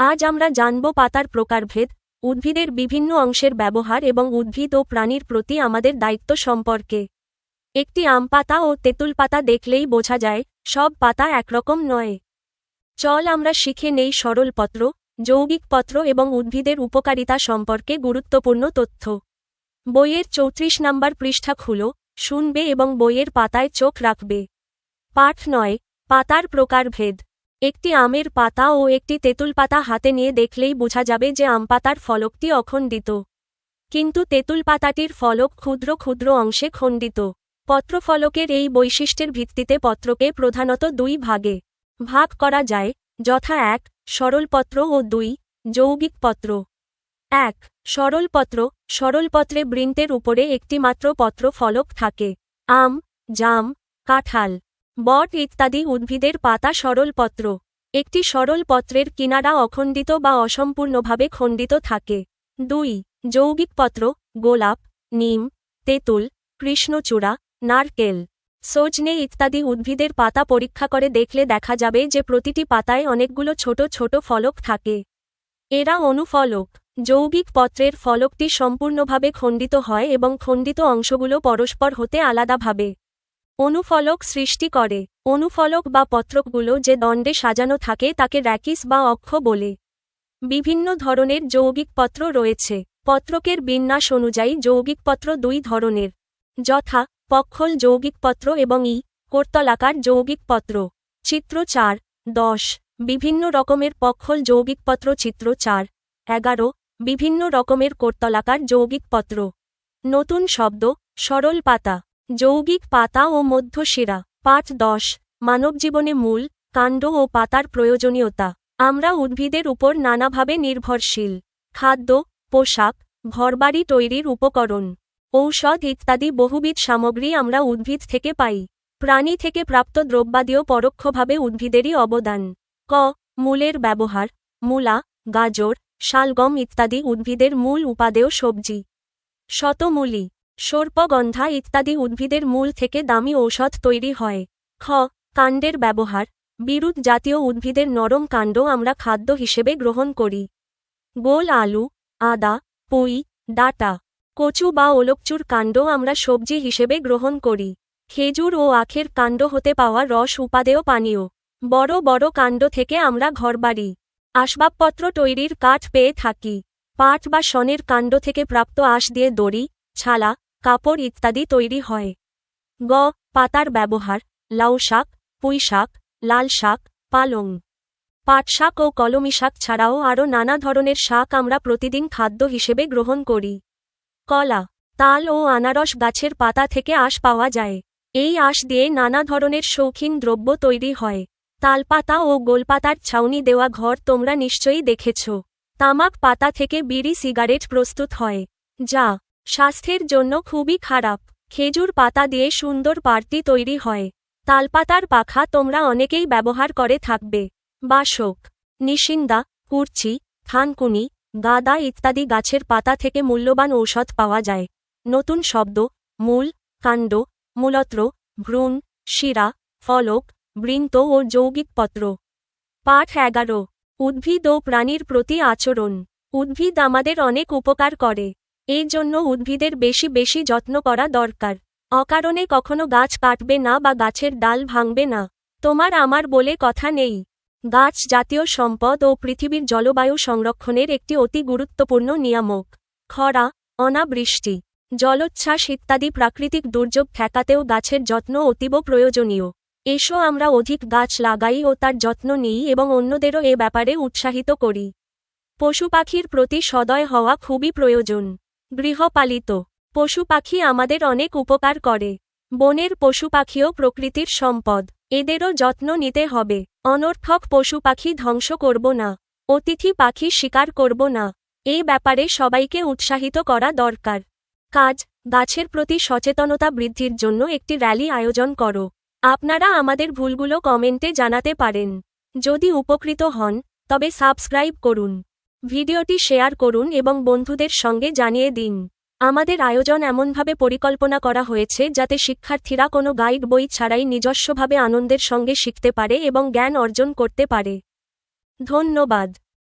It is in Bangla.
আজ আমরা জানব পাতার প্রকারভেদ, উদ্ভিদের বিভিন্ন অংশের ব্যবহার এবং উদ্ভিদ ও প্রাণীর প্রতি আমাদের দায়িত্ব সম্পর্কে। একটি আম পাতা ও তেঁতুল পাতা দেখলেই বোঝা যায়, সব পাতা একরকম নয়। চল আমরা শিখে নেই সরল পত্র, যৌগিক পত্র এবং উদ্ভিদের উপকারিতা সম্পর্কে গুরুত্বপূর্ণ তথ্য। বইয়ের 34 নম্বর পৃষ্ঠা খুলো, শুনবে এবং বইয়ের পাতায় চোখ রাখবে। পাঠ 9, পাতার প্রকারভেদ। একটি আমের পাতা ও একটি তেঁতুল পাতা হাতে নিয়ে দেখলেই বোঝা যাবে যে আম পাতার ফলকটি অখণ্ডিত, কিন্তু তেঁতুল পাতাটির ফলক ক্ষুদ্র ক্ষুদ্র অংশে খণ্ডিত। পত্রফলকের এই বৈশিষ্ট্যের ভিত্তিতে পত্রকে প্রধানত দুই ভাগে ভাগ করা যায়, যথা 1. সরলপত্র ও 2. যৌগিক পত্র। 1. সরলপত্র। সরলপত্রে বৃন্তের উপরে একটি মাত্র পত্র ফলক থাকে। আম, জাম, কাঁঠাল, বট ইত্যাদি উদ্ভিদের পাতা সরলপত্র। একটি সরলপত্রের কিনারা অখণ্ডিত বা অসম্পূর্ণভাবে খণ্ডিত থাকে। 2. যৌগিক পত্র। গোলাপ, নিম, তেঁতুল, কৃষ্ণচূড়া, নারকেল, সজনে ইত্যাদি উদ্ভিদের পাতা পরীক্ষা করে দেখলে দেখা যাবে যে প্রতিটি পাতায় অনেকগুলো ছোট ছোট ফলক থাকে। এরা অনুফলক। যৌগিক পত্রের ফলকটি সম্পূর্ণভাবে খণ্ডিত হয় এবং খণ্ডিত অংশগুলো পরস্পর হতে আলাদাভাবে অনুফলক সৃষ্টি করে। অনুফলক বা পত্রকগুলো যে দণ্ডে সাজানো থাকে তাকে র্যাকিস বা অক্ষ বলে। বিভিন্ন ধরনের যৌগিক পত্র রয়েছে। পত্রকের বিন্যাস অনুযায়ী যৌগিক পত্র দুই ধরনের, যথা পক্ষল যৌগিক পত্র এবং করতলাকার যৌগিক পত্র। চিত্র 4.10। বিভিন্ন রকমের পক্ষল যৌগিক পত্র। চিত্র 4.11। বিভিন্ন রকমের করতলাকার যৌগিক পত্র। নতুন শব্দ: সরল পাতা, যৌগিক পাতা ও মধ্যশিরা। পাঠ 10, মানবজীবনে মূল, কাণ্ড ও পাতার প্রয়োজনীয়তা। আমরা উদ্ভিদের উপর নানাভাবে নির্ভরশীল। খাদ্য, পোশাক, ঘরবাড়ি তৈরির উপকরণ, ঔষধ ইত্যাদি বহুবিধ সামগ্রী আমরা উদ্ভিদ থেকে পাই। প্রাণী থেকে প্রাপ্ত দ্রব্যাদিও পরোক্ষভাবে উদ্ভিদেরই অবদান। ক. মূলের ব্যবহার। মূলা, গাজর, শালগম ইত্যাদি উদ্ভিদের মূল উপাদেয় সবজি। শতমূলী, সর্পগন্ধা ইত্যাদি উদ্ভিদের মূল থেকে দামি ঔষধ তৈরি হয়। খ. কাণ্ডের ব্যবহার। বিরুৎ জাতীয় উদ্ভিদের নরম কাণ্ড আমরা খাদ্য হিসেবে গ্রহণ করি। গোল আলু, আদা, পুঁই, ডাঁটা, কচু বা ওলকচুর কাণ্ড আমরা সবজি হিসেবে গ্রহণ করি। খেজুর ও আখের কাণ্ড হতে পাওয়া রস উপাদেয় পানীয়। বড় বড় কাণ্ড থেকে আমরা ঘরবাড়ি, আসবাবপত্র তৈরির কাঠ পেয়ে থাকি। পাট বা শনের কাণ্ড থেকে প্রাপ্ত আঁশ দিয়ে দড়ি, ছালা, কাপড় ইত্যাদি তৈরি হয়। গ. পাতার ব্যবহার। লাউ শাক, পুঁই শাক, লাল শাক, পালং, পাট শাক ও কলমি শাক ছাড়াও আরও নানা ধরনের শাক আমরা প্রতিদিন খাদ্য হিসেবে গ্রহণ করি। কলা, তাল ও আনারস গাছের পাতা থেকে আঁশ পাওয়া যায়। এই আঁশ দিয়ে নানা ধরনের শৌখিন দ্রব্য তৈরি হয়। তালপাতা ও গোলপাতার ছাউনি দেওয়া ঘর তোমরা নিশ্চয়ই দেখেছ। তামাক পাতা থেকে বিড়ি সিগারেট প্রস্তুত হয়, যা স্বাস্থ্যের জন্য খুবই খারাপ। খেজুর পাতা দিয়ে সুন্দর পার্টি তৈরি হয়। তালপাতার পাখা তোমরা অনেকেই ব্যবহার করে থাকবে। বাসক, নিশিন্দা, কুরচি, থানকুনি, গাদা ইত্যাদি গাছের পাতা থেকে মূল্যবান ঔষধ পাওয়া যায়। নতুন শব্দ: মূল, কাণ্ড, মূলত্র, ভ্রূণ, শিরা, ফলক, বৃন্ত ও যৌগিক পত্র। পাঠ 11, উদ্ভিদ ও প্রাণীর প্রতি আচরণ। উদ্ভিদ আমাদের অনেক উপকার করে। এই জন্য উদ্ভিদের বেশি বেশি যত্ন করা দরকার। অকারণে কখনো গাছ কাটবে না বা গাছের ডাল ভাঙবে না। তোমার আমার বলে কথা নেই। গাছ জাতীয় সম্পদ ও পৃথিবীর জলবায়ু সংরক্ষণের একটি অতি গুরুত্বপূর্ণ নিয়ামক। খরা, অনাবৃষ্টি, জলোচ্ছ্বাস ইত্যাদি প্রাকৃতিক দুর্যোগ ঠেকাতেও গাছের যত্ন অতীব প্রয়োজনীয়। এসো আমরা অধিক গাছ লাগাই ও তার যত্ন নিই এবং অন্যদেরও এ ব্যাপারে উৎসাহিত করি। পশুপাখির প্রতি সদয় হওয়া খুবই প্রয়োজন। গৃহপালিত পশু পাখি আমাদের অনেক উপকার করে। বনের পশু পাখিও প্রকৃতির সম্পদ, এদেরও যত্ন নিতে হবে। অনর্থক পশু পাখি ধ্বংস করব না। অতিথি পাখি শিকার করব না। এই ব্যাপারে সবাইকে উৎসাহিত করা দরকার। কাজ: গাছের প্রতি সচেতনতা বৃদ্ধির জন্য একটি র্যালি আয়োজন করো। আপনারা আমাদের ভুলগুলো কমেন্টে জানাতে পারেন। যদি উপকৃত হন, তবে সাবস্ক্রাইব করুন, ভিডিওটি শেয়ার করুন এবং বন্ধুদের সঙ্গে জানিয়ে দিন। আমাদের আয়োজন এমনভাবে পরিকল্পনা করা হয়েছে যাতে শিক্ষার্থীরা কোনো গাইড বই ছাড়াই নিজস্বভাবে আনন্দের সঙ্গে শিখতে পারে এবং জ্ঞান অর্জন করতে পারে। ধন্যবাদ।